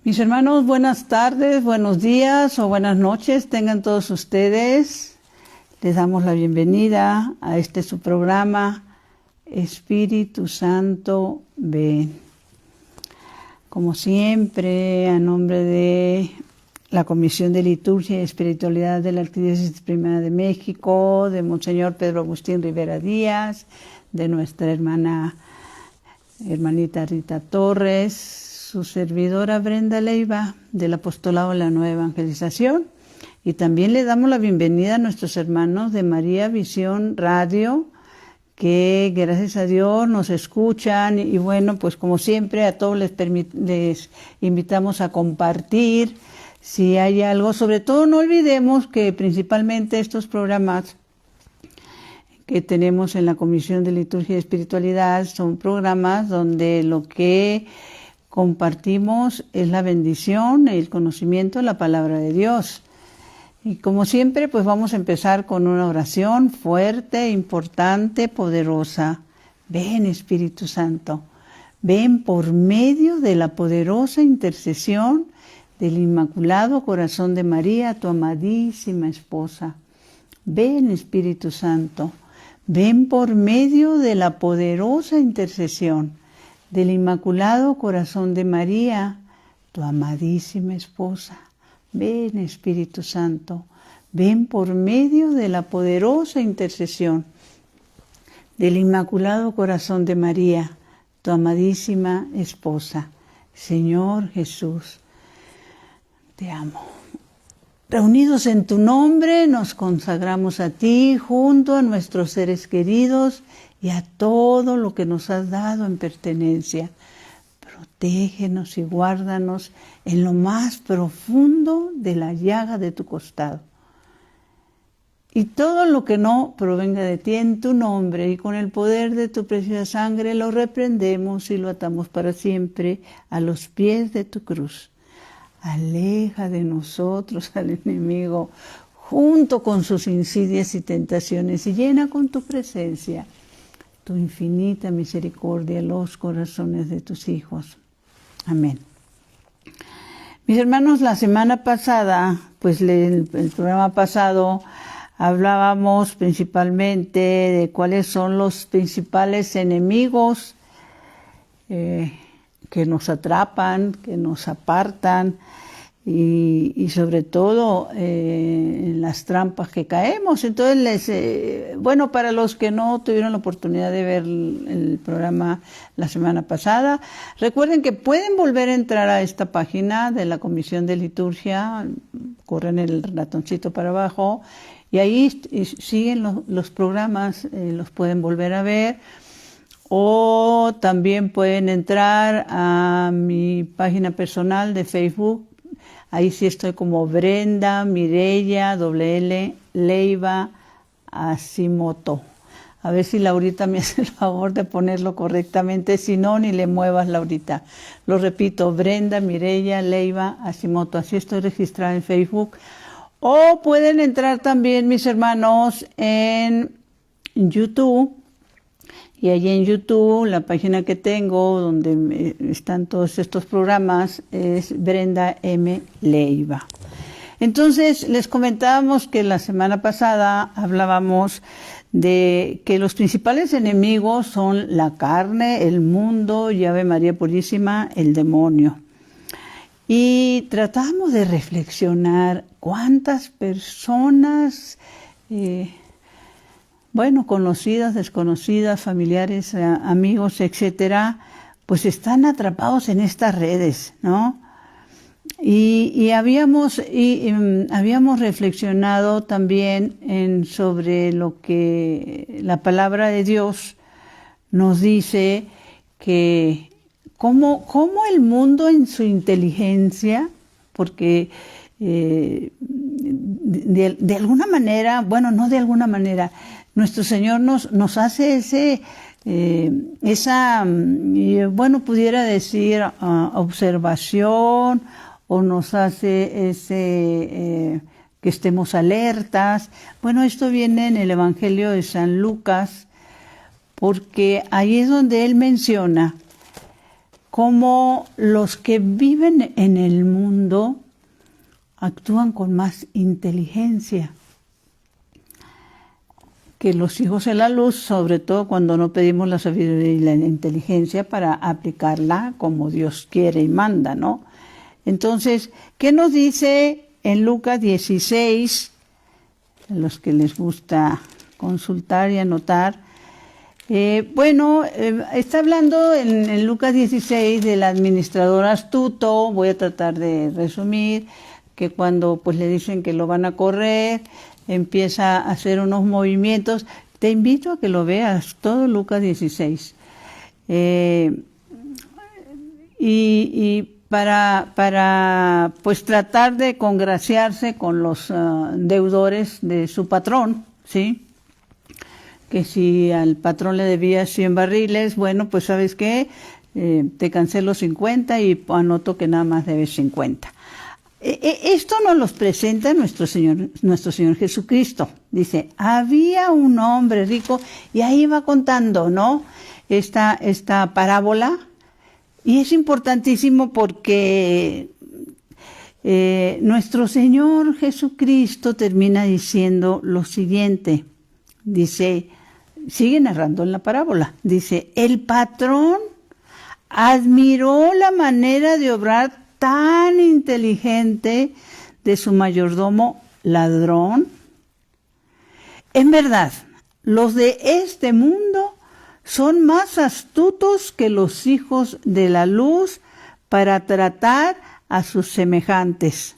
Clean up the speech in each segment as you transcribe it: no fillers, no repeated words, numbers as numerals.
Mis hermanos, buenas tardes, buenos días o buenas noches tengan todos ustedes. Les damos la bienvenida a su programa Espíritu Santo ven. Como siempre, a nombre de la Comisión de Liturgia y Espiritualidad de la Arquidiócesis Primera de México, de Monseñor Pedro Agustín Rivera Díaz, de nuestra hermanita Rita Torres, su servidora Brenda Leiva, del Apostolado de la Nueva Evangelización, y también le damos la bienvenida a nuestros hermanos de María Visión Radio, que gracias a Dios nos escuchan, y bueno, pues como siempre a todos les invitamos a compartir si hay algo. Sobre todo no olvidemos que principalmente estos programas que tenemos en la Comisión de Liturgia y Espiritualidad son programas donde lo que compartimos es la bendición y el conocimiento de la palabra de Dios. Y como siempre, pues vamos a empezar con una oración fuerte, importante, poderosa. Ven, Espíritu Santo, ven por medio de la poderosa intercesión del Inmaculado Corazón de María, tu amadísima esposa. Ven, Espíritu Santo, ven por medio de la poderosa intercesión del Inmaculado Corazón de María, tu amadísima esposa. Ven, Espíritu Santo, ven por medio de la poderosa intercesión del Inmaculado Corazón de María, tu amadísima esposa. Señor Jesús, te amo. Reunidos en tu nombre, nos consagramos a ti junto a nuestros seres queridos y a todo lo que nos has dado en pertenencia. Protégenos y guárdanos en lo más profundo de la llaga de tu costado. Y todo lo que no provenga de ti en tu nombre y con el poder de tu preciosa sangre lo reprendemos y lo atamos para siempre a los pies de tu cruz. Aleja de nosotros al enemigo junto con sus insidias y tentaciones y llena con tu presencia tu infinita misericordia los corazones de tus hijos. Amén. Mis hermanos, la semana pasada, pues el programa pasado, hablábamos principalmente de cuáles son los principales enemigos que nos atrapan, que nos apartan y sobre todo en las trampas que caemos. Entonces, bueno, para los que no tuvieron la oportunidad de ver el programa la semana pasada, recuerden que pueden volver a entrar a esta página de la Comisión de Liturgia, corren el ratoncito para abajo y ahí siguen los programas, los pueden volver a ver. O también pueden entrar a mi página personal de Facebook. Ahí sí estoy como Brenda Mireya L Leiva Asimoto. A ver si Laurita me hace el favor de ponerlo correctamente. Si no, ni le muevas, Laurita. Lo repito, Brenda Mireya Leiva Asimoto. Así estoy registrada en Facebook. O pueden entrar también, mis hermanos, en YouTube. Y allí en YouTube, la página que tengo, donde están todos estos programas, es Brenda M. Leiva. Entonces, les comentábamos que la semana pasada hablábamos de que los principales enemigos son la carne, el mundo y Ave María Purísima, el demonio. Y tratamos de reflexionar cuántas personas conocidas, desconocidas, familiares, amigos, etcétera, pues están atrapados en estas redes, ¿no? Y habíamos reflexionado también sobre lo que la palabra de Dios nos dice, que cómo el mundo en su inteligencia, porque de alguna manera, no de alguna manera, nuestro Señor nos hace pudiera decir observación, o nos hace que estemos alertas. Bueno, esto viene en el Evangelio de San Lucas, porque ahí es donde él menciona cómo los que viven en el mundo actúan con más inteligencia que los hijos de la luz, sobre todo cuando no pedimos la sabiduría y la inteligencia para aplicarla como Dios quiere y manda, ¿no? Entonces, ¿qué nos dice en Lucas 16? A los que les gusta consultar y anotar. Está hablando en Lucas 16 del administrador astuto. Voy a tratar de resumir, que cuando pues le dicen que lo van a correr, empieza a hacer unos movimientos. Te invito a que lo veas, todo Lucas 16. Para pues tratar de congraciarse con los deudores de su patrón, ¿sí? Que si al patrón le debía 100 barriles, bueno, pues ¿sabes qué? Te cancelo 50 y anoto que nada más debes 50. Esto nos los presenta nuestro Señor Jesucristo. Dice, había un hombre rico, y ahí va contando, ¿no? Esta parábola. Y es importantísimo porque nuestro Señor Jesucristo termina diciendo lo siguiente. Dice, sigue narrando en la parábola. Dice, el patrón admiró la manera de obrar tan inteligente de su mayordomo ladrón. En verdad, los de este mundo son más astutos que los hijos de la luz para tratar a sus semejantes.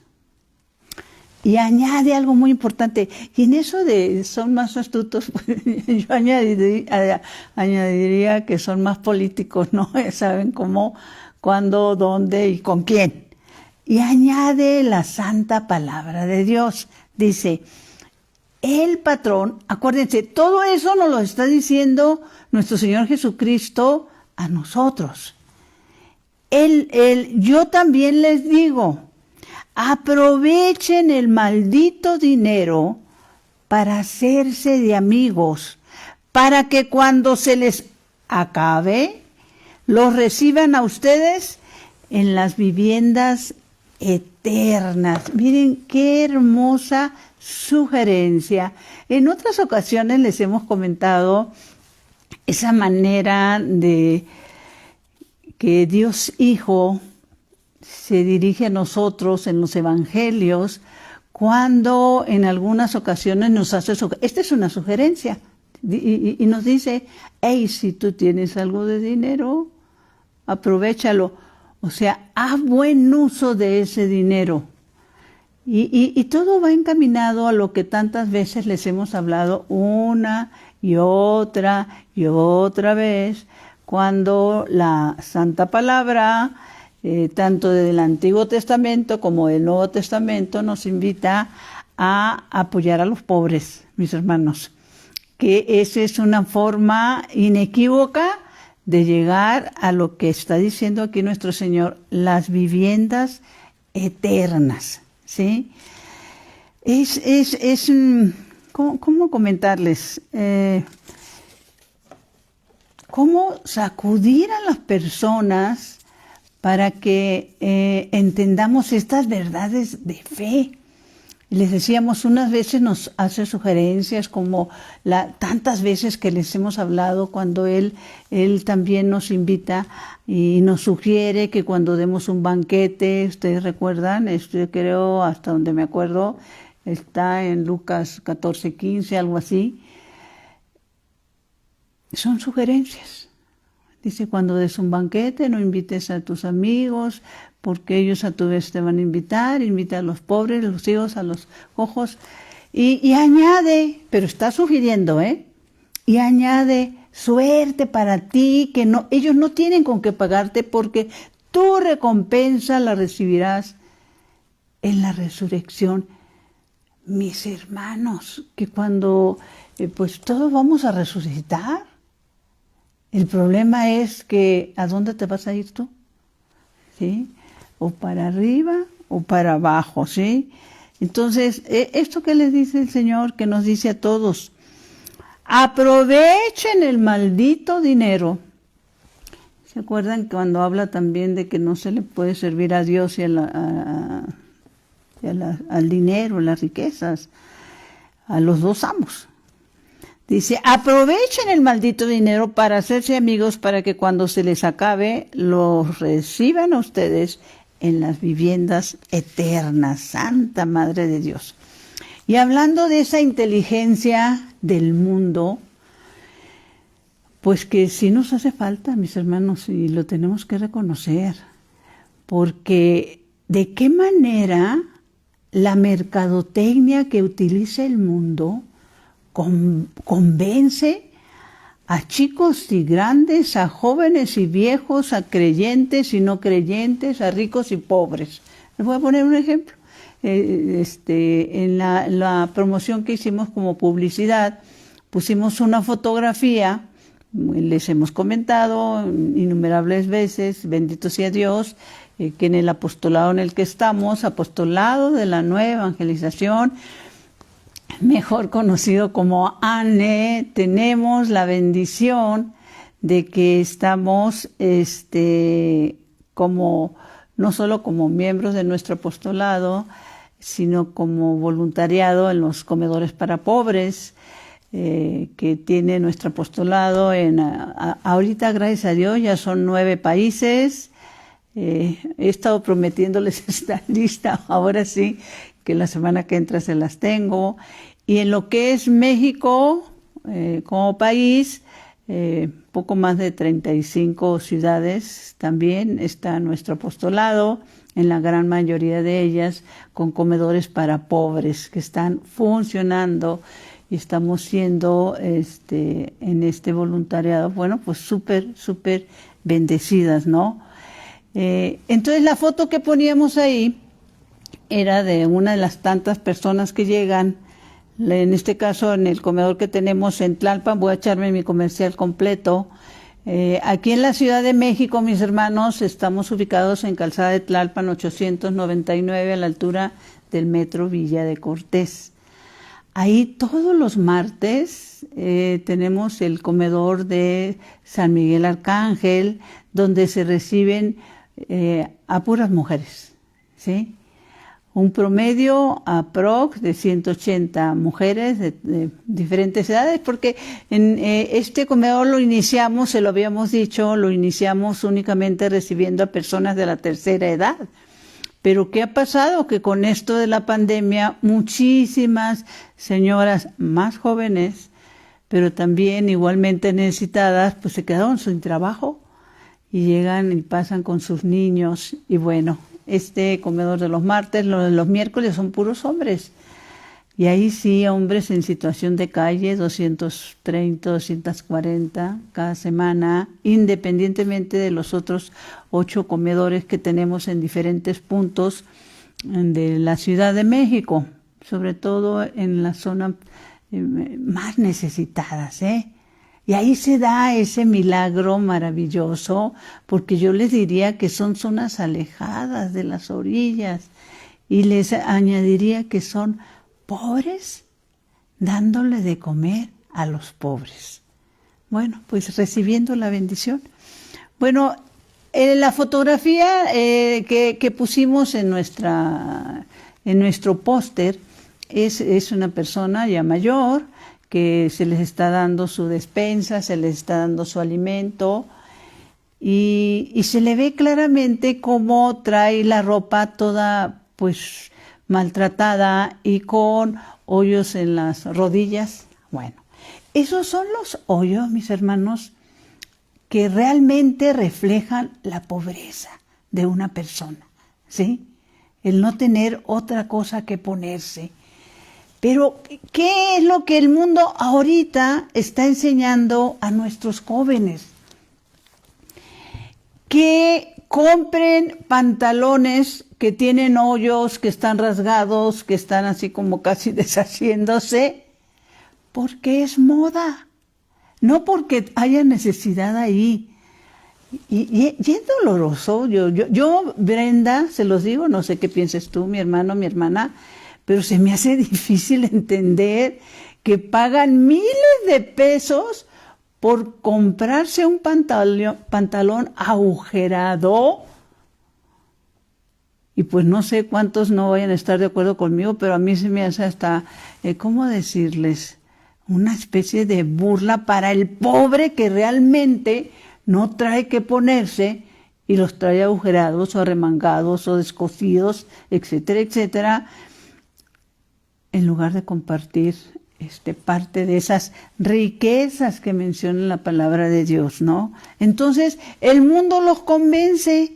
Y añade algo muy importante, y en eso de son más astutos, pues, yo añadiría que son más políticos, ¿no? Saben cómo, cuándo, dónde y con quién. Y añade la santa palabra de Dios. Dice, el patrón, acuérdense, todo eso nos lo está diciendo nuestro Señor Jesucristo a nosotros. Yo también les digo, aprovechen el maldito dinero para hacerse de amigos, para que cuando se les acabe, los reciban a ustedes en las viviendas eternas. Miren qué hermosa sugerencia. En otras ocasiones les hemos comentado esa manera de que Dios Hijo se dirige a nosotros en los evangelios cuando en algunas ocasiones nos hace esta es una sugerencia y nos dice, hey, si tú tienes algo de dinero, aprovéchalo, o sea, haz buen uso de ese dinero. Y todo va encaminado a lo que tantas veces les hemos hablado una y otra vez, cuando la Santa Palabra, tanto del Antiguo Testamento como del Nuevo Testamento, nos invita a apoyar a los pobres, mis hermanos. Que esa es una forma inequívoca de llegar a lo que está diciendo aquí nuestro Señor, las viviendas eternas. ¿Sí? ¿Cómo comentarles? ¿Cómo sacudir a las personas para que entendamos estas verdades de fe? Les decíamos, unas veces nos hace sugerencias como tantas veces que les hemos hablado cuando Él también nos invita y nos sugiere que cuando demos un banquete, ustedes recuerdan, creo, hasta donde me acuerdo, está en Lucas 14:15, algo así. Son sugerencias. Dice, cuando des un banquete, no invites a tus amigos, porque ellos a tu vez te van a invitar, invita a los pobres, a los hijos, a los cojos, y añade, pero está sugiriendo, y añade, suerte para ti, que ellos no tienen con qué pagarte, porque tu recompensa la recibirás en la resurrección. Mis hermanos, que cuando, pues todos vamos a resucitar, el problema es que, ¿a dónde te vas a ir tú? ¿Sí? O para arriba o para abajo, ¿sí? Entonces, esto que les dice el Señor, que nos dice a todos, aprovechen el maldito dinero. ¿Se acuerdan cuando habla también de que no se le puede servir a Dios y al dinero, las riquezas, a los dos amos? Dice, aprovechen el maldito dinero para hacerse amigos para que cuando se les acabe los reciban a ustedes en las viviendas eternas. Santa Madre de Dios. Y hablando de esa inteligencia del mundo, pues que sí nos hace falta, mis hermanos, y lo tenemos que reconocer, porque de qué manera la mercadotecnia que utiliza el mundo convence a chicos y grandes, a jóvenes y viejos, a creyentes y no creyentes, a ricos y pobres. Les voy a poner un ejemplo. En la promoción que hicimos como publicidad, pusimos una fotografía, les hemos comentado innumerables veces, bendito sea Dios, que en el apostolado en el que estamos, apostolado de la Nueva Evangelización, mejor conocido como ANE, tenemos la bendición de que estamos como no solo como miembros de nuestro apostolado, sino como voluntariado en los comedores para pobres que tiene nuestro apostolado. Ahorita, gracias a Dios, ya son 9 países. He estado prometiéndoles esta lista, ahora sí, que la semana que entra se las tengo. Y en lo que es México, como país, poco más de 35 ciudades también está nuestro apostolado, en la gran mayoría de ellas con comedores para pobres que están funcionando y estamos siendo en este voluntariado, bueno, pues súper bendecidas, ¿no? Entonces la foto que poníamos ahí era de una de las tantas personas que llegan. En este caso, en el comedor que tenemos en Tlalpan, voy a echarme mi comercial completo. Aquí en la Ciudad de México, mis hermanos, estamos ubicados en Calzada de Tlalpan 899, a la altura del Metro Villa de Cortés. Ahí todos los martes tenemos el comedor de San Miguel Arcángel, donde se reciben a puras mujeres, ¿sí? Un promedio aprox de 180 mujeres de diferentes edades, porque en este comedor lo iniciamos, se lo habíamos dicho, lo iniciamos únicamente recibiendo a personas de la tercera edad. Pero ¿qué ha pasado? Que con esto de la pandemia, muchísimas señoras más jóvenes, pero también igualmente necesitadas, pues se quedaron sin trabajo y llegan y pasan con sus niños. Y bueno, este comedor de los martes, los miércoles son puros hombres. Y ahí sí, hombres en situación de calle, 230, 240 cada semana, independientemente de los otros 8 comedores que tenemos en diferentes puntos de la Ciudad de México, sobre todo en la zona más necesitadas, Y ahí se da ese milagro maravilloso, porque yo les diría que son zonas alejadas de las orillas, y les añadiría que son pobres dándole de comer a los pobres. Bueno, pues recibiendo la bendición. Bueno, la fotografía que pusimos en nuestro póster es una persona ya mayor que se les está dando su despensa, se les está dando su alimento y se le ve claramente cómo trae la ropa toda pues maltratada y con hoyos en las rodillas. Bueno, esos son los hoyos, mis hermanos, que realmente reflejan la pobreza de una persona, ¿sí? El no tener otra cosa que ponerse. Pero, ¿qué es lo que el mundo ahorita está enseñando a nuestros jóvenes? Que compren pantalones que tienen hoyos, que están rasgados, que están así como casi deshaciéndose, porque es moda, no porque haya necesidad ahí. Y es doloroso. Yo, Brenda, se los digo, no sé qué pienses tú, mi hermano, mi hermana, pero se me hace difícil entender que pagan miles de pesos por comprarse un pantalón agujerado. Y pues no sé cuántos no vayan a estar de acuerdo conmigo, pero a mí se me hace hasta, ¿cómo decirles? Una especie de burla para el pobre que realmente no trae que ponerse y los trae agujerados o arremangados o descosidos, etcétera, etcétera, en lugar de compartir parte de esas riquezas que menciona la palabra de Dios, ¿no? Entonces, el mundo los convence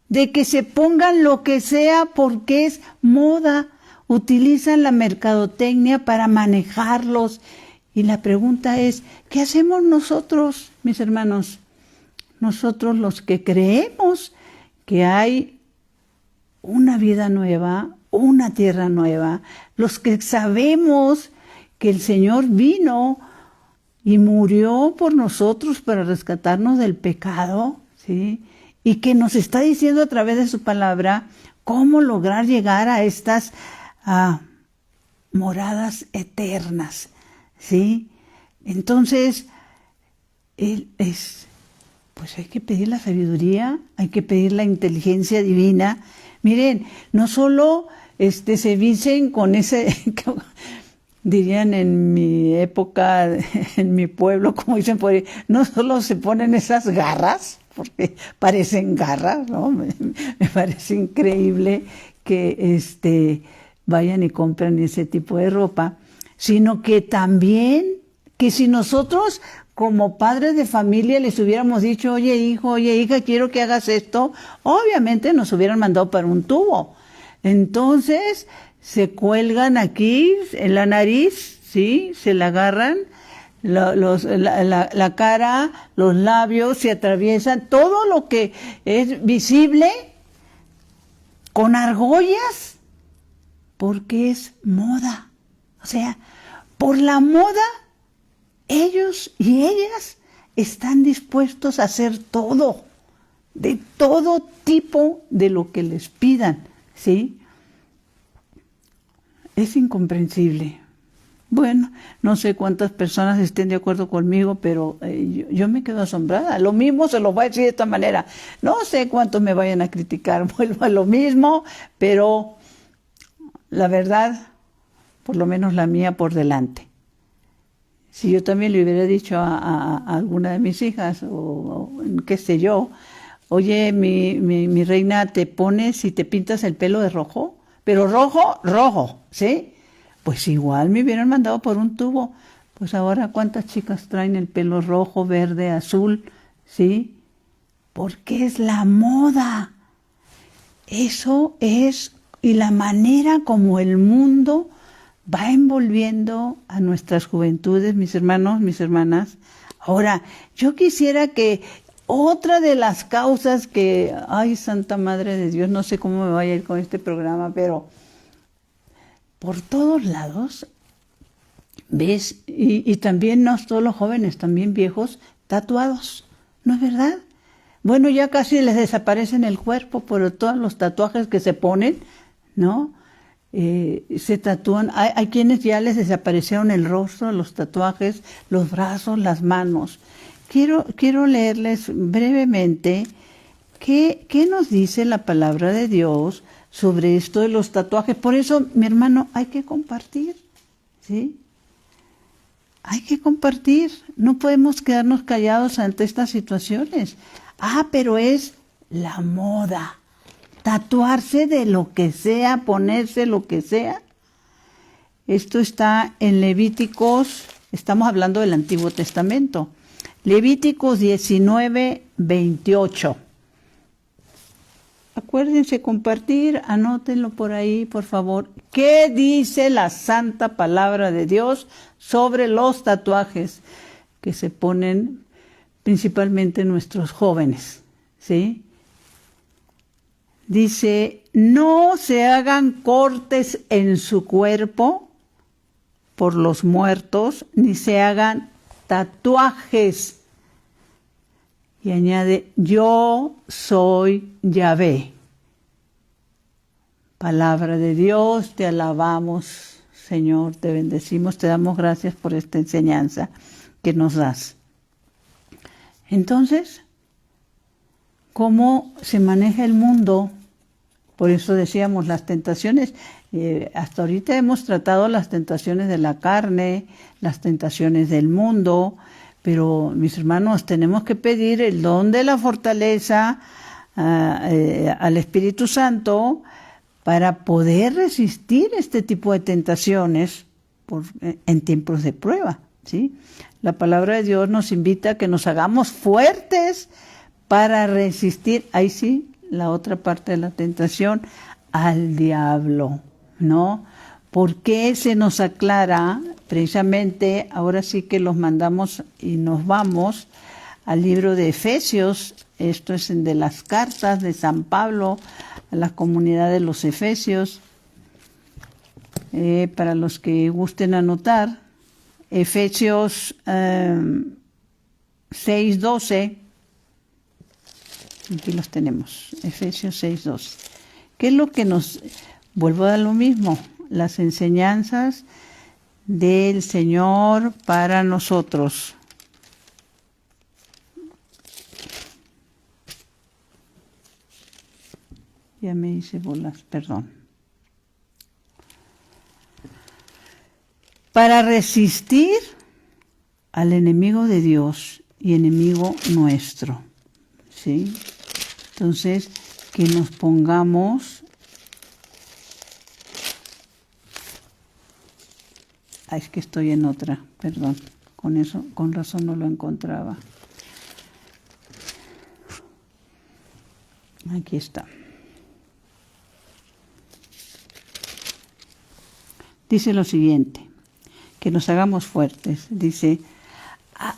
de que se pongan lo que sea porque es moda. Utilizan la mercadotecnia para manejarlos. Y la pregunta es, ¿qué hacemos nosotros, mis hermanos? Nosotros los que creemos que hay una vida nueva, una tierra nueva, los que sabemos que el Señor vino y murió por nosotros para rescatarnos del pecado, ¿sí? Y que nos está diciendo a través de su palabra cómo lograr llegar a estas moradas eternas, ¿sí? Entonces, pues hay que pedir la sabiduría, hay que pedir la inteligencia divina. Miren, no solo se visten con ese, dirían en mi época, en mi pueblo, como dicen por ahí, no solo se ponen esas garras, porque parecen garras, ¿no? Me parece increíble que vayan y compren ese tipo de ropa, sino que también, que si nosotros como padres de familia les hubiéramos dicho, oye hijo, oye hija, quiero que hagas esto, obviamente nos hubieran mandado para un tubo. Entonces se cuelgan aquí en la nariz, ¿sí? Se la agarran, la cara, los labios, se atraviesan, todo lo que es visible con argollas, porque es moda. O sea, por la moda, ellos y ellas están dispuestos a hacer todo, de todo tipo de lo que les pidan, ¿sí? Es incomprensible. Bueno, no sé cuántas personas estén de acuerdo conmigo, pero yo me quedo asombrada. Lo mismo se lo voy a decir de esta manera. No sé cuántos me vayan a criticar, vuelvo a lo mismo, pero la verdad, por lo menos la mía por delante. Si yo también le hubiera dicho a alguna de mis hijas, o qué sé yo, oye, mi reina, te pones y te pintas el pelo de rojo, pero rojo, rojo, ¿sí? Pues igual me hubieran mandado por un tubo. Pues ahora, ¿cuántas chicas traen el pelo rojo, verde, azul? ¿Sí? Porque es la moda. Eso es, y la manera como el mundo va envolviendo a nuestras juventudes, mis hermanos, mis hermanas. Ahora, yo quisiera que otra de las causas que, ay, Santa Madre de Dios, no sé cómo me vaya a ir con este programa, pero por todos lados, ¿ves? Y también no solo jóvenes, también viejos tatuados, ¿no es verdad? Bueno, ya casi les desaparecen el cuerpo por todos los tatuajes que se ponen, ¿no? Se tatúan, hay quienes ya les desaparecieron el rostro, los tatuajes, los brazos, las manos. Quiero leerles brevemente qué nos dice la palabra de Dios sobre esto de los tatuajes. Por eso, mi hermano, hay que compartir, ¿sí? Hay que compartir. No podemos quedarnos callados ante estas situaciones. Pero es la moda. Tatuarse de lo que sea, ponerse lo que sea. Esto está en Levíticos, estamos hablando del Antiguo Testamento. Levíticos 19, 28. Acuérdense compartir, anótenlo por ahí, por favor. ¿Qué dice la santa palabra de Dios sobre los tatuajes que se ponen principalmente nuestros jóvenes? ¿Sí? Dice, no se hagan cortes en su cuerpo por los muertos, ni se hagan tatuajes. Y añade, yo soy Yahvé. Palabra de Dios, te alabamos, Señor, te bendecimos, te damos gracias por esta enseñanza que nos das. Entonces, ¿cómo se maneja el mundo? Por eso decíamos las tentaciones. Hasta ahorita hemos tratado las tentaciones de la carne, las tentaciones del mundo, pero mis hermanos, tenemos que pedir el don de la fortaleza al Espíritu Santo para poder resistir este tipo de tentaciones en tiempos de prueba, ¿sí? La palabra de Dios nos invita a que nos hagamos fuertes para resistir, ahí sí, la otra parte de la tentación, al diablo, ¿no? ¿Por qué se nos aclara? Precisamente, ahora sí que los mandamos y nos vamos al libro de Efesios. Esto es de las cartas de San Pablo a la comunidad de los Efesios. Para los que gusten anotar, Efesios 6:12. Aquí los tenemos, Efesios 6:12. ¿Qué es lo que nos... Vuelvo a dar lo mismo, las enseñanzas del Señor para nosotros. Ya me hice bolas, perdón. Para resistir al enemigo de Dios y enemigo nuestro, ¿sí? Entonces, que nos pongamos... es que estoy en otra, perdón. Con razón no lo encontraba. Aquí está. Dice lo siguiente, que nos hagamos fuertes. Dice,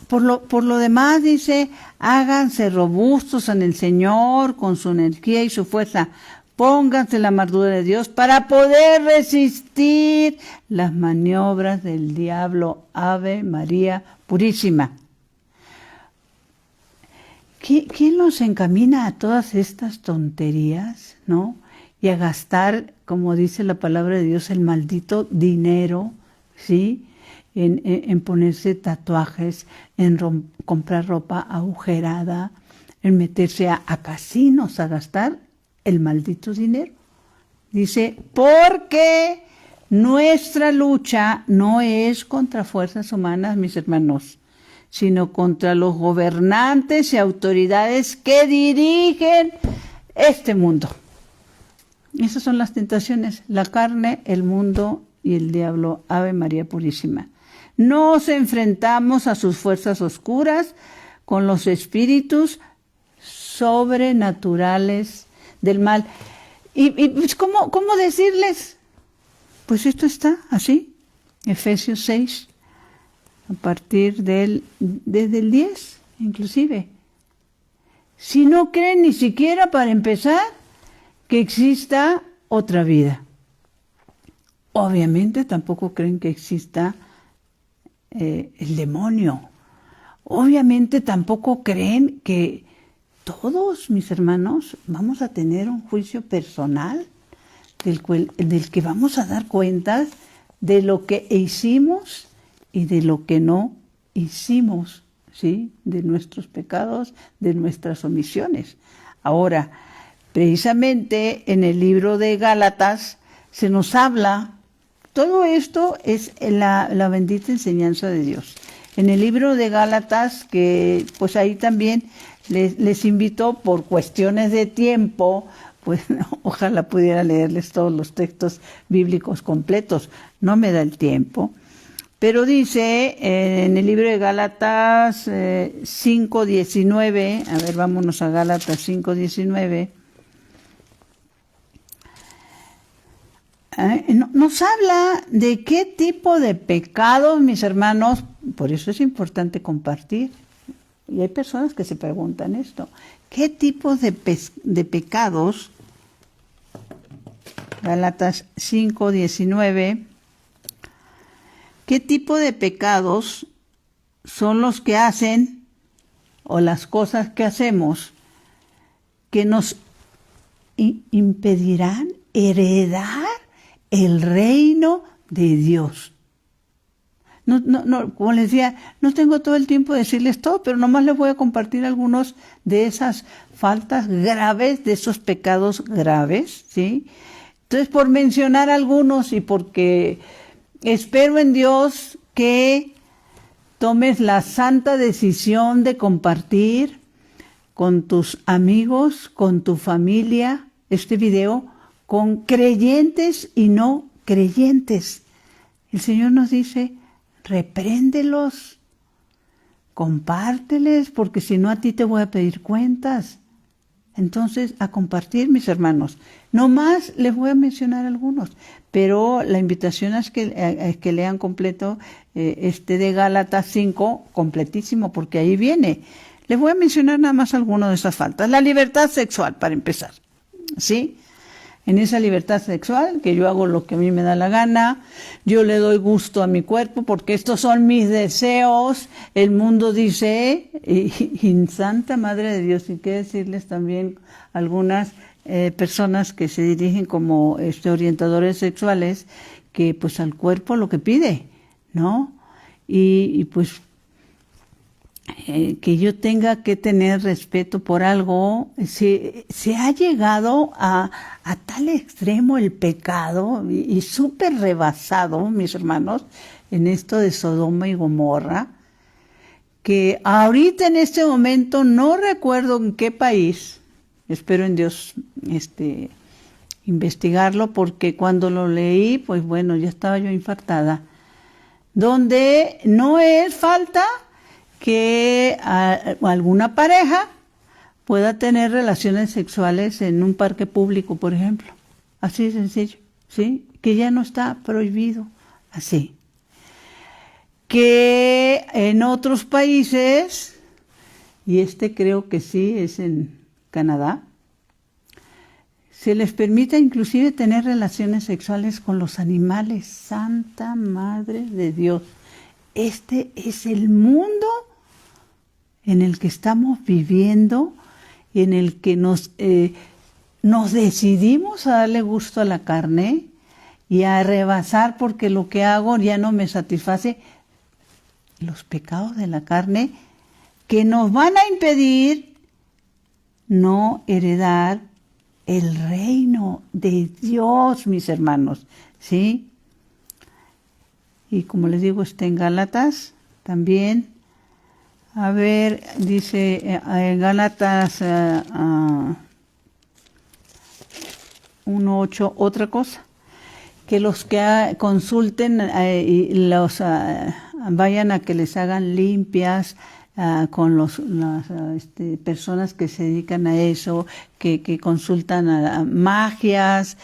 por lo demás, dice, háganse robustos en el Señor con su energía y su fuerza. Pónganse la armadura de Dios para poder resistir las maniobras del diablo. Ave María Purísima. ¿Quién nos encamina a todas estas tonterías, no? Y a gastar, como dice la palabra de Dios, el maldito dinero, ¿sí? En ponerse tatuajes, en comprar ropa agujerada, en meterse a casinos a gastar el maldito dinero. Dice, porque nuestra lucha no es contra fuerzas humanas, mis hermanos, sino contra los gobernantes y autoridades que dirigen este mundo. Esas son las tentaciones, la carne, el mundo y el diablo. Ave María Purísima. Nos enfrentamos a sus fuerzas oscuras con los espíritus sobrenaturales del mal. ¿Y pues, cómo decirles? Pues esto está así, Efesios 6, a partir desde el 10, inclusive. Si no creen ni siquiera, para empezar, que exista otra vida. Obviamente tampoco creen que exista el demonio. Obviamente tampoco creen que todos, mis hermanos, vamos a tener un juicio personal del que vamos a dar cuentas de lo que hicimos y de lo que no hicimos, ¿sí? De nuestros pecados, de nuestras omisiones. Ahora, precisamente en el libro de Gálatas se nos habla, todo esto es la bendita enseñanza de Dios. En el libro de Gálatas, que pues ahí también les invito por cuestiones de tiempo, pues ojalá pudiera leerles todos los textos bíblicos completos, no me da el tiempo, pero dice en el libro de Gálatas 5:19, a ver, vámonos a Gálatas 5:19, nos habla de qué tipo de pecados, mis hermanos, por eso es importante compartir. Y hay personas que se preguntan esto, ¿qué tipo de pecados? Gálatas 5:19, ¿qué tipo de pecados son los que hacen, o las cosas que hacemos, que nos impedirán heredar el reino de Dios? Como les decía, no tengo todo el tiempo de decirles todo, pero nomás les voy a compartir algunos de esas faltas graves, de esos pecados graves, ¿sí? Entonces, por mencionar algunos y porque espero en Dios que tomes la santa decisión de compartir con tus amigos, con tu familia, este video, con creyentes y no creyentes. El Señor nos dice, repréndelos, compárteles, porque si no a ti te voy a pedir cuentas. Entonces, a compartir, mis hermanos. No más les voy a mencionar algunos, pero la invitación es que lean completo de Gálatas 5, completísimo, porque ahí viene. Les voy a mencionar nada más algunas de esas faltas. La libertad sexual, para empezar, ¿sí? En esa libertad sexual, que yo hago lo que a mí me da la gana, yo le doy gusto a mi cuerpo porque estos son mis deseos. El mundo dice, y Santa Madre de Dios, y qué decirles también algunas personas que se dirigen como orientadores sexuales, que pues al cuerpo lo que pide, ¿no? Y pues que yo tenga que tener respeto por algo, se ha llegado a tal extremo el pecado y súper rebasado, mis hermanos, en esto de Sodoma y Gomorra, que ahorita en este momento no recuerdo en qué país, espero en Dios investigarlo, porque cuando lo leí, pues bueno, ya estaba yo infartada, donde no es falta que alguna pareja pueda tener relaciones sexuales en un parque público, por ejemplo. Así de sencillo, ¿sí? Que ya no está prohibido, así. Que en otros países, y creo que sí, es en Canadá, se les permite inclusive tener relaciones sexuales con los animales. Santa Madre de Dios. Este es el mundo en el que estamos viviendo y en el que nos decidimos a darle gusto a la carne y a rebasar porque lo que hago ya no me satisface. Los pecados de la carne que nos van a impedir no heredar el reino de Dios, mis hermanos, ¿sí? Y como les digo, está en Gálatas también. A ver, dice en Gálatas 1:8, otra cosa, que los que consulten y los vayan a que les hagan limpias con las personas que se dedican a eso, que consultan a magias,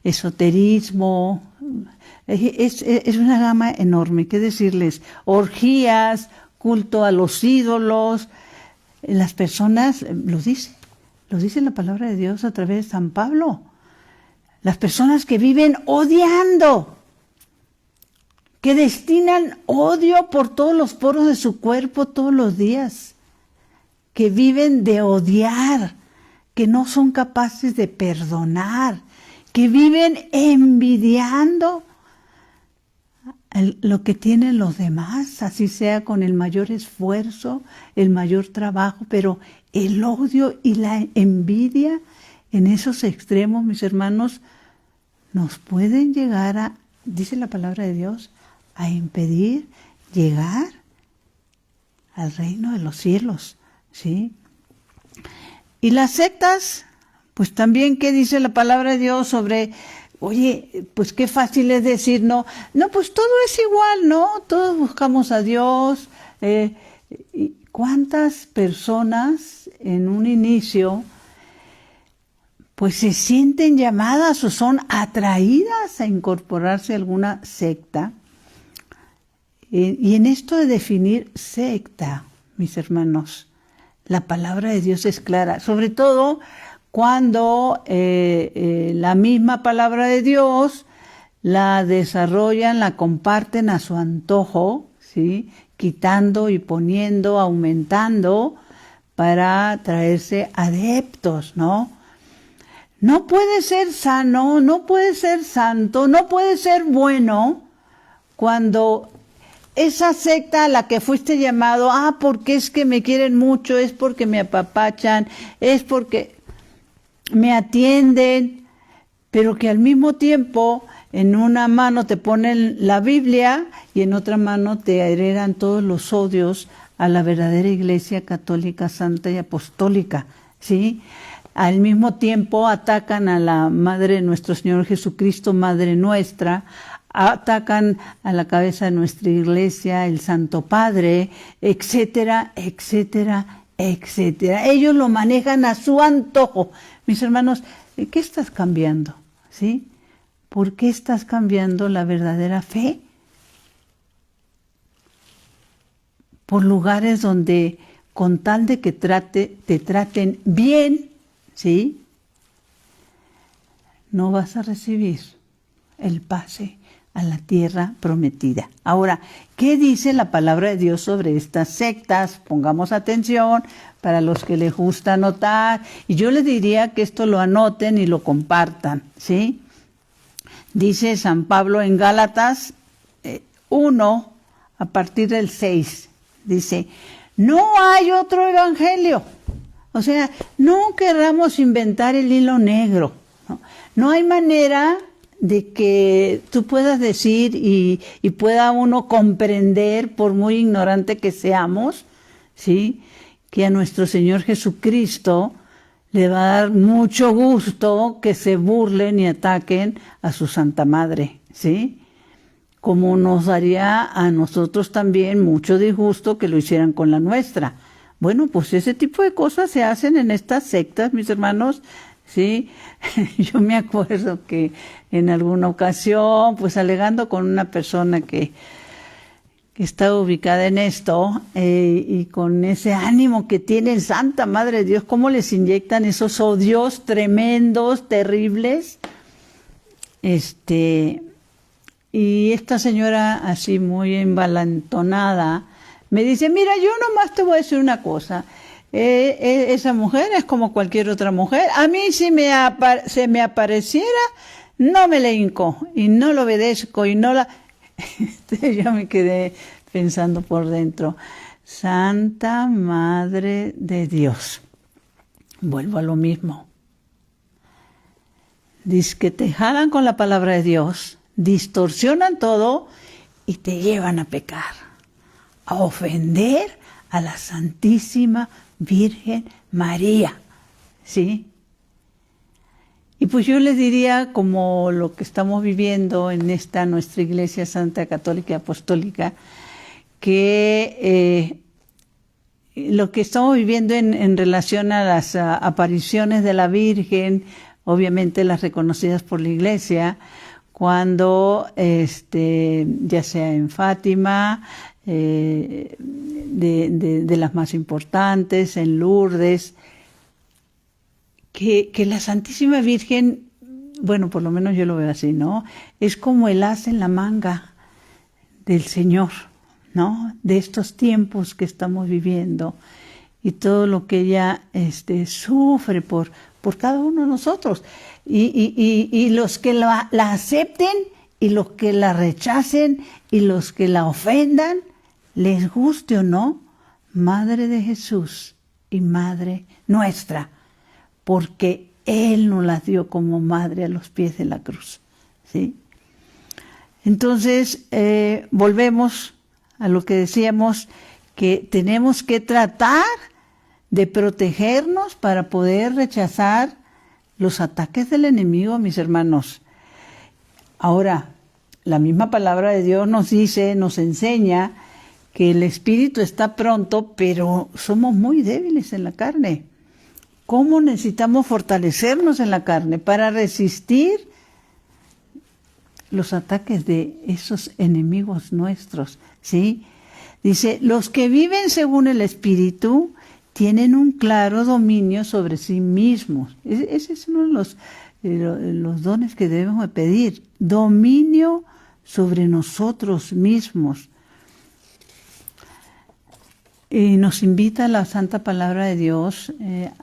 esoterismo. Es una gama enorme. ¿Qué decirles? Orgías, culto a los ídolos. Las personas, lo dice la palabra de Dios a través de San Pablo. Las personas que viven odiando, que destinan odio por todos los poros de su cuerpo todos los días, que viven de odiar, que no son capaces de perdonar, que viven envidiando lo que tienen los demás, así sea con el mayor esfuerzo, el mayor trabajo, pero el odio y la envidia en esos extremos, mis hermanos, nos pueden llegar dice la palabra de Dios, a impedir llegar al reino de los cielos, ¿sí? Y las sectas, pues también, ¿qué dice la palabra de Dios sobre... Oye, pues qué fácil es decir, no, pues todo es igual, ¿no? Todos buscamos a Dios. ¿Cuántas personas en un inicio pues se sienten llamadas o son atraídas a incorporarse a alguna secta? Y en esto de definir secta, mis hermanos, la palabra de Dios es clara, sobre todo cuando la misma palabra de Dios la desarrollan, la comparten a su antojo, ¿sí? Quitando y poniendo, aumentando para traerse adeptos, ¿no? No puede ser sano, no puede ser santo, no puede ser bueno cuando esa secta a la que fuiste llamado, porque es que me quieren mucho, es porque me apapachan, es porque me atienden, pero que al mismo tiempo en una mano te ponen la Biblia y en otra mano te heredan todos los odios a la verdadera Iglesia católica, santa y apostólica, ¿sí? Al mismo tiempo atacan a la Madre de nuestro Señor Jesucristo, Madre nuestra, atacan a la cabeza de nuestra Iglesia, el Santo Padre, etcétera, etcétera, etcétera. Ellos lo manejan a su antojo. Mis hermanos, ¿qué estás cambiando? ¿Sí? ¿Por qué estás cambiando la verdadera fe? Por lugares donde, con tal de que te traten bien, ¿sí? No vas a recibir el pase a la tierra prometida. Ahora, ¿qué dice la palabra de Dios sobre estas sectas? Pongamos atención para los que les gusta anotar. Y yo les diría que esto lo anoten y lo compartan, ¿sí? Dice San Pablo en Gálatas 1, a partir del 6. Dice, no hay otro evangelio. O sea, no queramos inventar el hilo negro. No hay manera de que tú puedas decir y pueda uno comprender, por muy ignorante que seamos, ¿sí? Que a nuestro Señor Jesucristo le va a dar mucho gusto que se burlen y ataquen a su Santa Madre, ¿sí? Como nos daría a nosotros también mucho disgusto que lo hicieran con la nuestra. Bueno, pues ese tipo de cosas se hacen en estas sectas, mis hermanos, ¿sí? Yo me acuerdo que en alguna ocasión, pues alegando con una persona que está ubicada en esto, y con ese ánimo que tiene Santa Madre de Dios, cómo les inyectan esos odios tremendos, terribles, y esta señora así muy envalentonada me dice, mira, yo nomás te voy a decir una cosa, esa mujer es como cualquier otra mujer, a mí si se me apareciera, no me le hinco y no lo obedezco y no la... Yo me quedé pensando por dentro, Santa Madre de Dios, vuelvo a lo mismo, dice que te jalan con la palabra de Dios, distorsionan todo y te llevan a pecar, a ofender a la Santísima Virgen María, ¿sí? Y pues yo les diría, como lo que estamos viviendo en esta nuestra Iglesia Santa Católica y Apostólica, que lo que estamos viviendo en relación a las apariciones de la Virgen, obviamente las reconocidas por la Iglesia, cuando ya sea en Fátima, de las más importantes, en Lourdes, que la Santísima Virgen, bueno, por lo menos yo lo veo así, ¿no? Es como el as en la manga del Señor, ¿no? De estos tiempos que estamos viviendo y todo lo que ella sufre por cada uno de nosotros. Y los que la acepten y los que la rechacen y los que la ofendan, les guste o no, Madre de Jesús y Madre nuestra, porque Él nos las dio como madre a los pies de la cruz, ¿sí? Entonces, volvemos a lo que decíamos, que tenemos que tratar de protegernos para poder rechazar los ataques del enemigo, mis hermanos. Ahora, la misma palabra de Dios nos dice, nos enseña que el espíritu está pronto, pero somos muy débiles en la carne. ¿Cómo necesitamos fortalecernos en la carne para resistir los ataques de esos enemigos nuestros? ¿Sí? Dice, los que viven según el Espíritu tienen un claro dominio sobre sí mismos. Ese es uno de los dones que debemos de pedir. Dominio sobre nosotros mismos. Y nos invita la Santa Palabra de Dios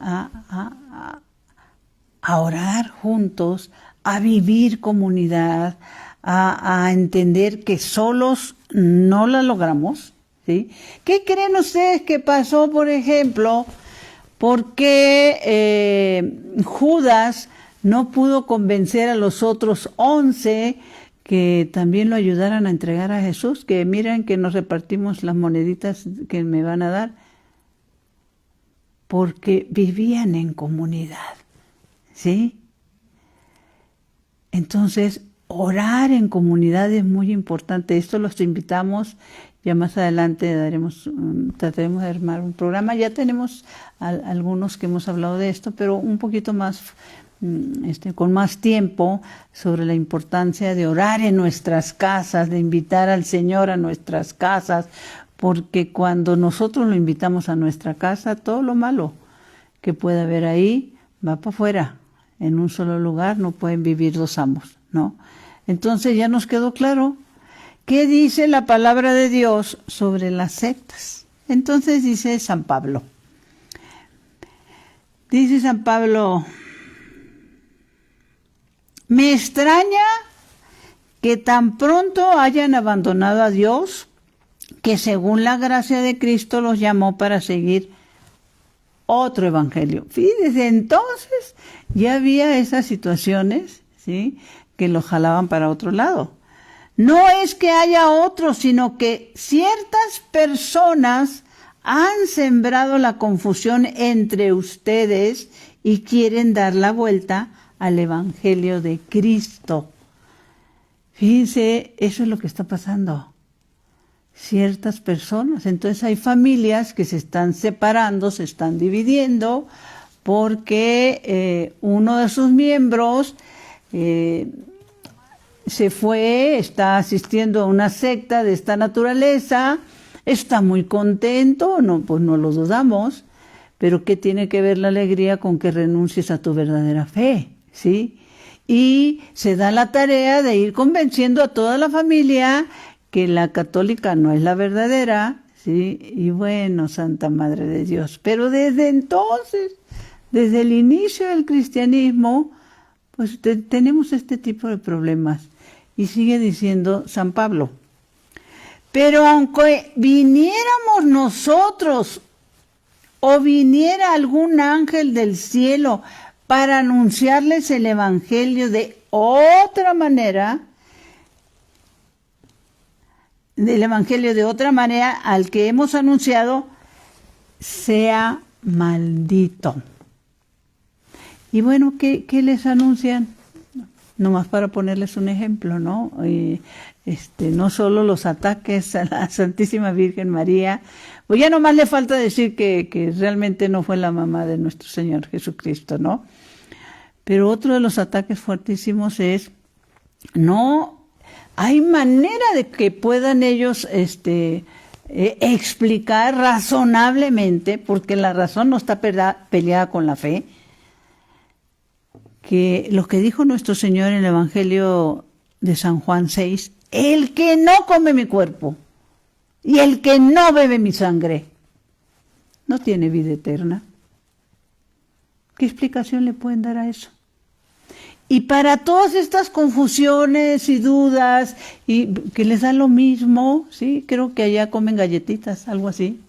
a orar juntos, a vivir comunidad, a entender que solos no la logramos, ¿sí? ¿Qué creen ustedes que pasó, por ejemplo, porque Judas no pudo convencer a los otros 11 que también lo ayudaran a entregar a Jesús? Que miren que nos repartimos las moneditas que me van a dar. Porque vivían en comunidad, ¿sí? Entonces, orar en comunidad es muy importante. Esto los invitamos. Ya más adelante trataremos de armar un programa. Ya tenemos algunos que hemos hablado de esto, pero un poquito más, con más tiempo, sobre la importancia de orar en nuestras casas, de invitar al Señor a nuestras casas, porque cuando nosotros lo invitamos a nuestra casa, todo lo malo que pueda haber ahí va para afuera. En un solo lugar no pueden vivir dos amos, ¿no? Entonces ya nos quedó claro qué dice la palabra de Dios sobre las sectas. Entonces dice San Pablo, me extraña que tan pronto hayan abandonado a Dios, que según la gracia de Cristo los llamó para seguir otro evangelio. Desde entonces ya había esas situaciones, ¿sí?, que lo jalaban para otro lado. No es que haya otros, sino que ciertas personas han sembrado la confusión entre ustedes y quieren dar la vuelta al evangelio de Cristo. Fíjense, eso es lo que está pasando. Ciertas personas. Entonces hay familias que se están separando, se están dividiendo, porque uno de sus miembros se fue, está asistiendo a una secta de esta naturaleza, está muy contento, no, pues no lo dudamos, pero ¿qué tiene que ver la alegría con que renuncies a tu verdadera fe? ¿Sí? Y se da la tarea de ir convenciendo a toda la familia que la católica no es la verdadera, ¿sí? Y bueno, Santa Madre de Dios. Pero desde entonces, desde el inicio del cristianismo, pues tenemos este tipo de problemas. Y sigue diciendo San Pablo, pero aunque viniéramos nosotros o viniera algún ángel del cielo para anunciarles el evangelio de otra manera, del evangelio de otra manera al que hemos anunciado, sea maldito. Y bueno, ¿qué les anuncian? Nomás para ponerles un ejemplo, ¿no? No solo los ataques a la Santísima Virgen María, pues ya nomás le falta decir que realmente no fue la mamá de nuestro Señor Jesucristo, ¿no? Pero otro de los ataques fuertísimos es, no hay manera de que puedan ellos explicar razonablemente, porque la razón no está peleada con la fe, que lo que dijo nuestro Señor en el Evangelio de San Juan 6, el que no come mi cuerpo y el que no bebe mi sangre, no tiene vida eterna. ¿Qué explicación le pueden dar a eso? Y para todas estas confusiones y dudas, y que les da lo mismo, ¿sí? Creo que allá comen galletitas, algo así.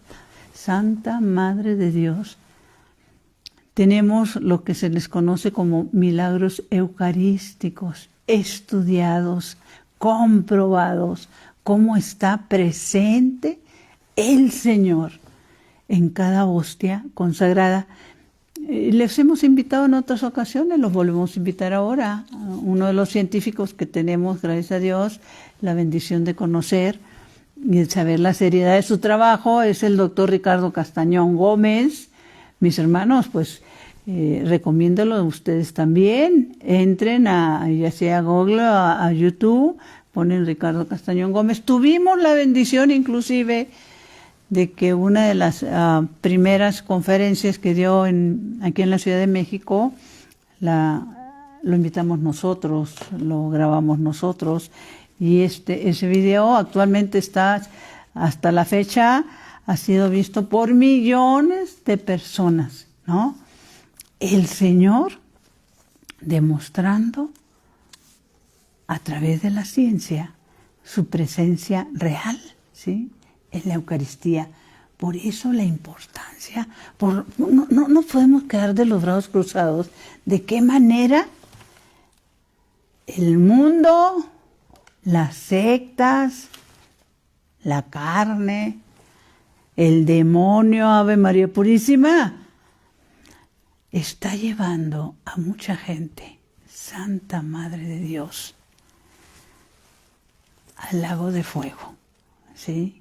Santa Madre de Dios. Tenemos lo que se les conoce como milagros eucarísticos, estudiados, comprobados, cómo está presente el Señor en cada hostia consagrada. Les hemos invitado en otras ocasiones, los volvemos a invitar ahora. Uno de los científicos que tenemos, gracias a Dios, la bendición de conocer y de saber la seriedad de su trabajo, es el doctor Ricardo Castañón Gómez. Mis hermanos, pues recomiéndalo a ustedes también. Entren ya sea a Google o a YouTube, ponen Ricardo Castañón Gómez. Tuvimos la bendición inclusive de que una de las primeras conferencias que dio aquí en la Ciudad de México, lo invitamos nosotros, lo grabamos nosotros, y ese video actualmente está, hasta la fecha, ha sido visto por millones de personas, ¿no? El Señor demostrando a través de la ciencia su presencia real, ¿sí?, en la Eucaristía. Por eso la importancia, no podemos quedar de los brazos cruzados. ¿De qué manera el mundo, las sectas, la carne, el demonio, Ave María Purísima, está llevando a mucha gente, Santa Madre de Dios, al lago de fuego, ¿sí?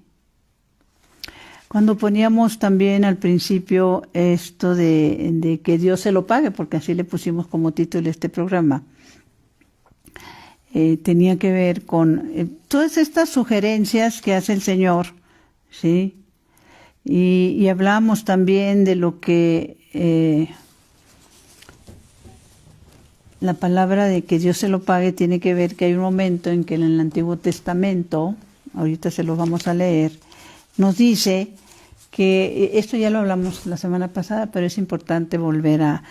Cuando poníamos también al principio esto de que Dios se lo pague, porque así le pusimos como título este programa, tenía que ver con todas estas sugerencias que hace el Señor, ¿sí? Y hablamos también de lo que la palabra de que Dios se lo pague tiene que ver que hay un momento en que en el Antiguo Testamento, ahorita se lo vamos a leer, nos dice que, esto ya lo hablamos la semana pasada, pero es importante volver a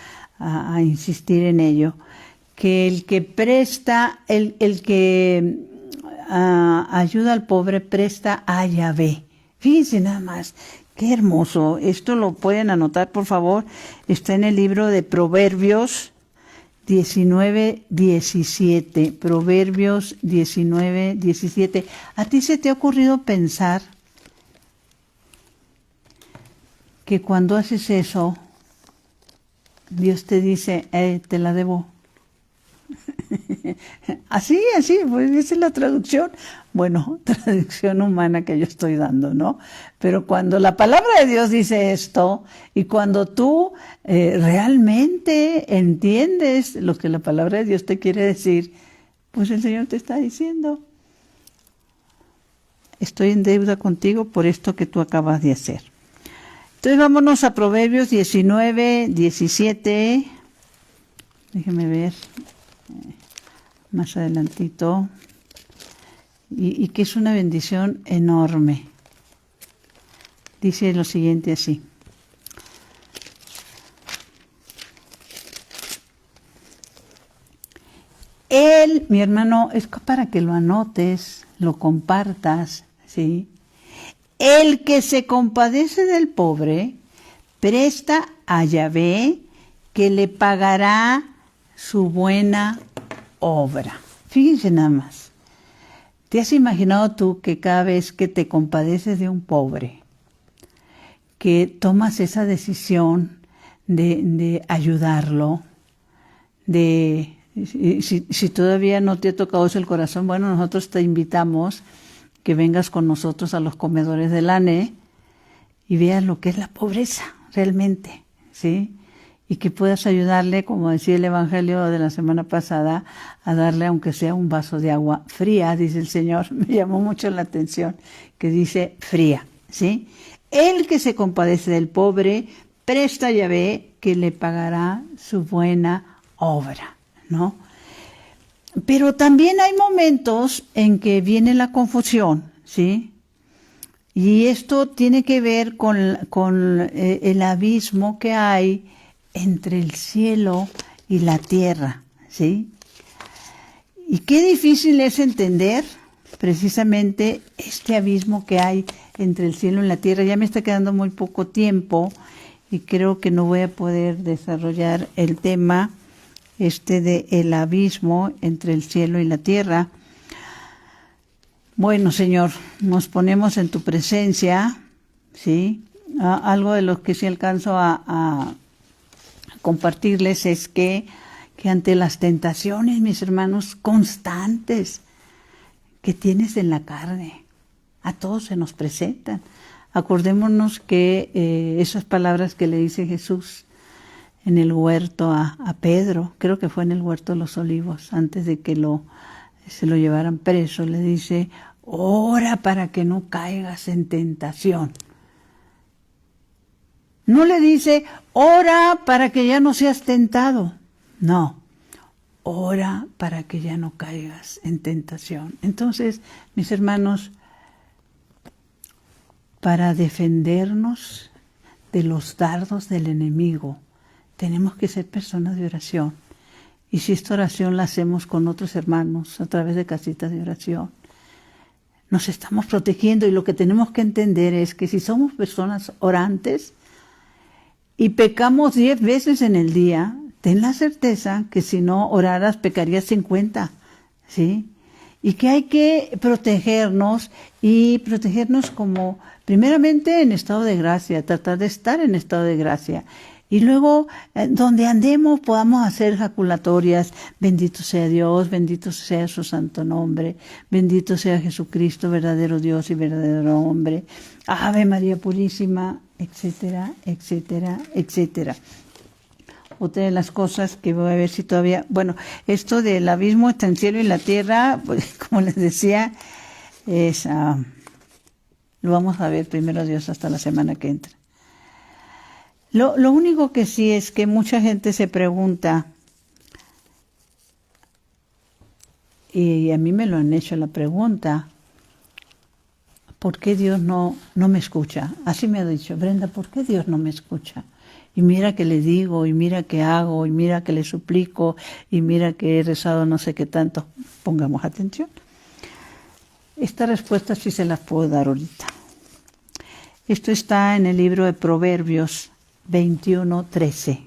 insistir en ello, que el que presta, el que ayuda al pobre presta a Yahvé. Fíjense nada más, qué hermoso. Esto lo pueden anotar, por favor. Está en el libro de Proverbios 19:17. Proverbios 19:17. ¿A ti se te ha ocurrido pensar que cuando haces eso, Dios te dice, te la debo? Así, pues esa es la traducción. Bueno, traducción humana que yo estoy dando, ¿no? Pero cuando la palabra de Dios dice esto, y cuando tú realmente entiendes lo que la palabra de Dios te quiere decir, pues el Señor te está diciendo, estoy en deuda contigo por esto que tú acabas de hacer. Entonces vámonos a Proverbios 19:17. Déjeme ver más adelantito. Y que es una bendición enorme. Dice lo siguiente así. Él, mi hermano, es para que lo anotes, lo compartas, ¿sí? El que se compadece del pobre, presta a Yahvé, que le pagará su buena obra. Fíjense nada más. ¿Te has imaginado tú que cada vez que te compadeces de un pobre, que tomas esa decisión de ayudarlo, si todavía no te ha tocado eso el corazón, bueno, nosotros te invitamos que vengas con nosotros a los comedores del ANE y veas lo que es la pobreza realmente, ¿sí? Y que puedas ayudarle, como decía el Evangelio de la semana pasada, a darle aunque sea un vaso de agua fría, dice el Señor. Me llamó mucho la atención que dice fría, ¿sí? El que se compadece del pobre, presta a Yahvé, que le pagará su buena obra, ¿no? Pero también hay momentos en que viene la confusión, ¿sí? Y esto tiene que ver con el abismo que hay entre el cielo y la tierra, ¿sí? Y qué difícil es entender precisamente este abismo que hay entre el cielo y la tierra. Ya me está quedando muy poco tiempo y creo que no voy a poder desarrollar el tema de el abismo entre el cielo y la tierra. Bueno, Señor, nos ponemos en tu presencia, ¿sí? Algo de lo que sí alcanzo a compartirles es que ante las tentaciones, mis hermanos, constantes que tienes en la carne, a todos se nos presentan. Acordémonos que esas palabras que le dice Jesús en el huerto a Pedro, creo que fue en el huerto de los Olivos, antes de que se lo llevaran preso, le dice, ora para que no caigas en tentación. No le dice, ora para que ya no seas tentado. No, ora para que ya no caigas en tentación. Entonces, mis hermanos, para defendernos de los dardos del enemigo, tenemos que ser personas de oración Y si esta oración la hacemos con otros hermanos a través de casitas de oración, nos estamos protegiendo, y lo que tenemos que entender es que si somos personas orantes y pecamos 10 veces en el día, ten la certeza que si no oraras pecarías 50, ¿sí? Y que hay que protegernos, y protegernos como primeramente en estado de gracia, tratar de estar en estado de gracia. Y luego, donde andemos, podamos hacer ejaculatorias. Bendito sea Dios, bendito sea su santo nombre, bendito sea Jesucristo, verdadero Dios y verdadero hombre. Ave María Purísima, etcétera, etcétera, etcétera. Otra de las cosas que voy a ver si todavía... Bueno, esto del abismo está en el cielo y la tierra, pues como les decía, es... lo vamos a ver primero Dios hasta la semana que entra. Lo único que sí es que mucha gente se pregunta, y a mí me lo han hecho la pregunta, ¿por qué Dios no me escucha? Así me ha dicho, Brenda, ¿por qué Dios no me escucha? Y mira que le digo, y mira que hago, y mira que le suplico, y mira que he rezado no sé qué tanto. Pongamos atención. Esta respuesta sí se las puedo dar ahorita. Esto está en el libro de Proverbios 21:13.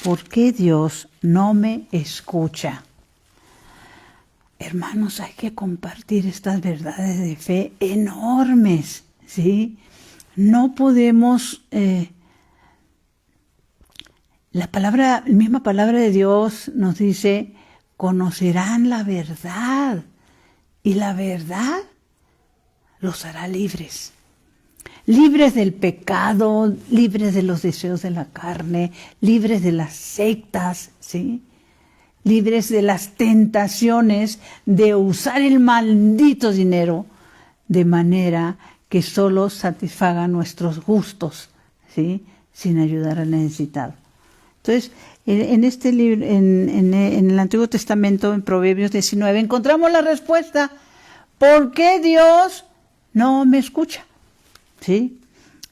¿Por qué Dios no me escucha? Hermanos, hay que compartir estas verdades de fe enormes, ¿sí? No podemos... la misma palabra de Dios nos dice, conocerán la verdad, y la verdad los hará libres. Libres del pecado, libres de los deseos de la carne, libres de las sectas, ¿sí? Libres de las tentaciones de usar el maldito dinero de manera que solo satisfaga nuestros gustos, ¿sí? Sin ayudar al necesitado. Entonces, en este libro, en el Antiguo Testamento, en Proverbios 19, encontramos la respuesta. ¿Por qué Dios no me escucha? ¿Sí?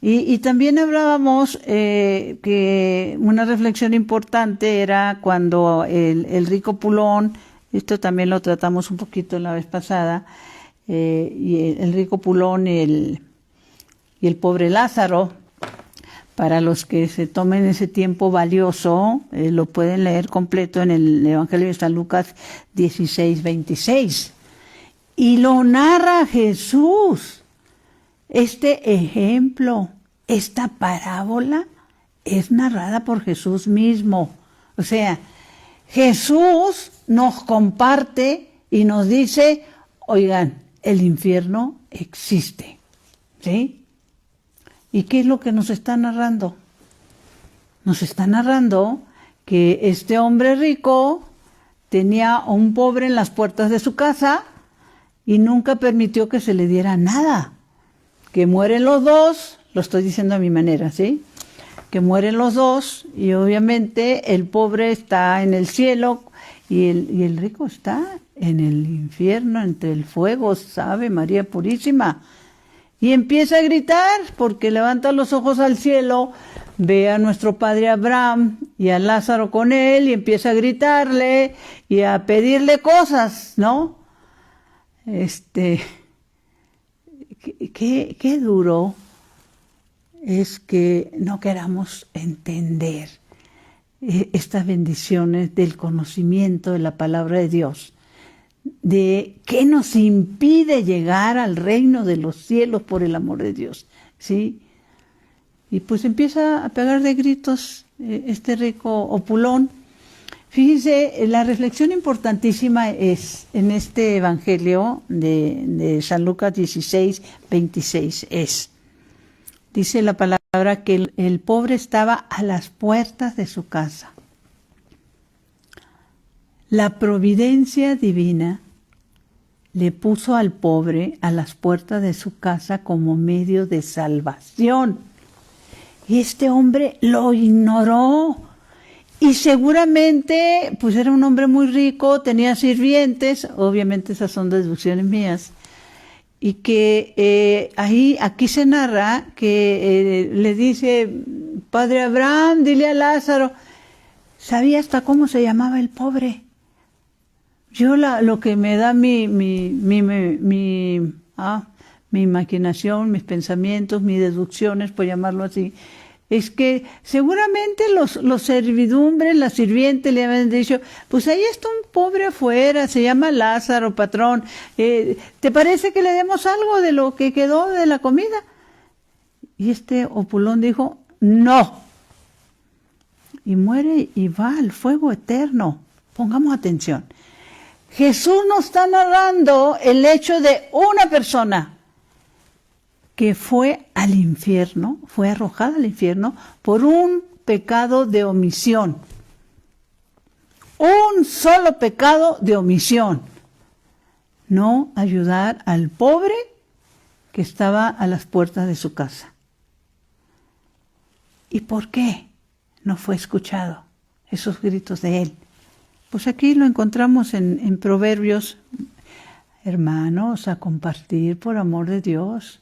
Y también hablábamos que una reflexión importante era cuando el rico Pulón, esto también lo tratamos un poquito la vez pasada, y el rico Pulón y el pobre Lázaro. Para los que se tomen ese tiempo valioso, lo pueden leer completo en el Evangelio de San Lucas 16:26. Y lo narra Jesús. Este ejemplo, esta parábola, es narrada por Jesús mismo. O sea, Jesús nos comparte y nos dice, oigan, el infierno existe, ¿sí? ¿Y qué es lo que nos está narrando? Nos está narrando que este hombre rico tenía a un pobre en las puertas de su casa y nunca permitió que se le diera nada. Que mueren los dos, lo estoy diciendo a mi manera, ¿sí? Que mueren los dos y obviamente el pobre está en el cielo y el rico está en el infierno, entre el fuego, sabe María Purísima. Y empieza a gritar porque levanta los ojos al cielo, ve a nuestro padre Abraham y a Lázaro con él y empieza a gritarle y a pedirle cosas, ¿no? Qué duro es que no queramos entender estas bendiciones del conocimiento de la palabra de Dios, de qué nos impide llegar al reino de los cielos por el amor de Dios, ¿sí? Y pues empieza a pegar de gritos este rico opulón. Fíjense, la reflexión importantísima es en este Evangelio de San Lucas 16:26 dice la palabra que el pobre estaba a las puertas de su casa. La providencia divina le puso al pobre a las puertas de su casa como medio de salvación. Y este hombre lo ignoró. Y seguramente, pues era un hombre muy rico, tenía sirvientes, obviamente esas son deducciones mías, y que aquí se narra que le dice, Padre Abraham, dile a Lázaro, sabía hasta cómo se llamaba el pobre. Yo lo que me da mi imaginación, mis pensamientos, mis deducciones, por llamarlo así, es que seguramente los servidumbres, las sirvientes le habían dicho, pues ahí está un pobre afuera, se llama Lázaro, patrón, ¿te parece que le demos algo de lo que quedó de la comida? Y este opulón dijo, no. Y muere y va al fuego eterno. Pongamos atención. Jesús nos está narrando el hecho de una persona que fue al infierno, fue arrojada al infierno por un pecado de omisión. Un solo pecado de omisión. No ayudar al pobre que estaba a las puertas de su casa. ¿Y por qué no fue escuchado esos gritos de él? Pues aquí lo encontramos en Proverbios. Hermanos, a compartir por amor de Dios.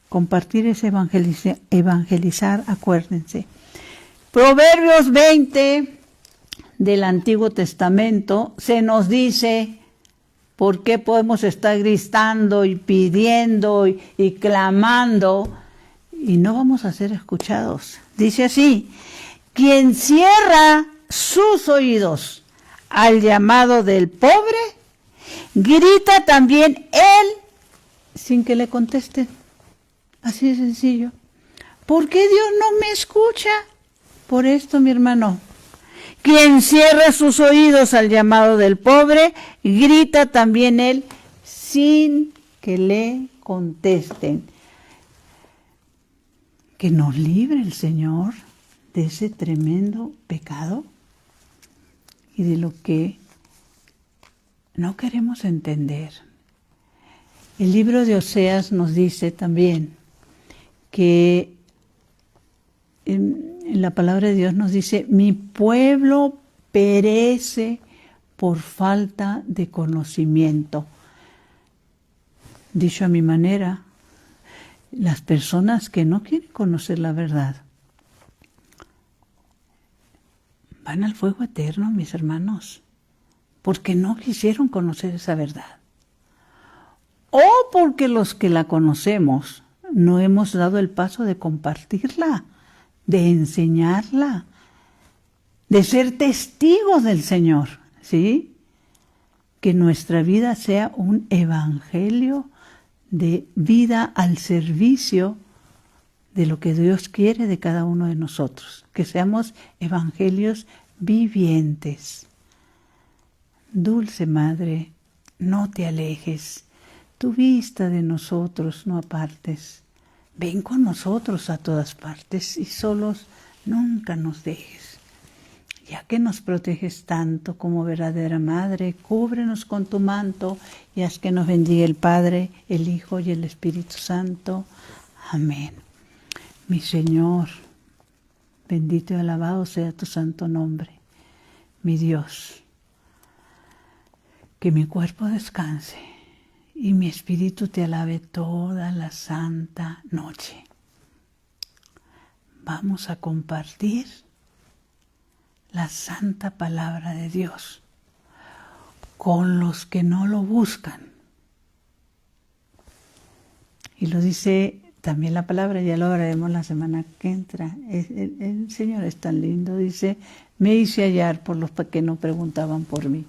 Compartir es evangelizar, acuérdense. Proverbios 20 del Antiguo Testamento se nos dice por qué podemos estar gritando y pidiendo y clamando y no vamos a ser escuchados. Dice así, quien cierra sus oídos al llamado del pobre, grita también él sin que le contesten. Así de sencillo. ¿Por qué Dios no me escucha? Por esto, mi hermano. Quien cierra sus oídos al llamado del pobre, grita también él sin que le contesten. Que nos libre el Señor de ese tremendo pecado y de lo que no queremos entender. El libro de Oseas nos dice también que en la palabra de Dios nos dice, mi pueblo perece por falta de conocimiento. Dicho a mi manera, las personas que no quieren conocer la verdad van al fuego eterno, mis hermanos, porque no quisieron conocer esa verdad. O porque los que la conocemos no hemos dado el paso de compartirla, de enseñarla, de ser testigos del Señor, ¿sí? Que nuestra vida sea un evangelio de vida al servicio de lo que Dios quiere de cada uno de nosotros, que seamos evangelios vivientes. Dulce Madre, no te alejes, tu vista de nosotros no apartes. Ven con nosotros a todas partes y solos nunca nos dejes. Ya que nos proteges tanto como verdadera Madre, cúbrenos con tu manto y haz que nos bendiga el Padre, el Hijo y el Espíritu Santo. Amén. Mi Señor, bendito y alabado sea tu santo nombre. Mi Dios, que mi cuerpo descanse y mi espíritu te alabe toda la santa noche. Vamos a compartir la santa palabra de Dios con los que no lo buscan. Y lo dice también la palabra, ya lo haremos la semana que entra. El Señor es tan lindo, dice, me hice hallar por los que no preguntaban por mí.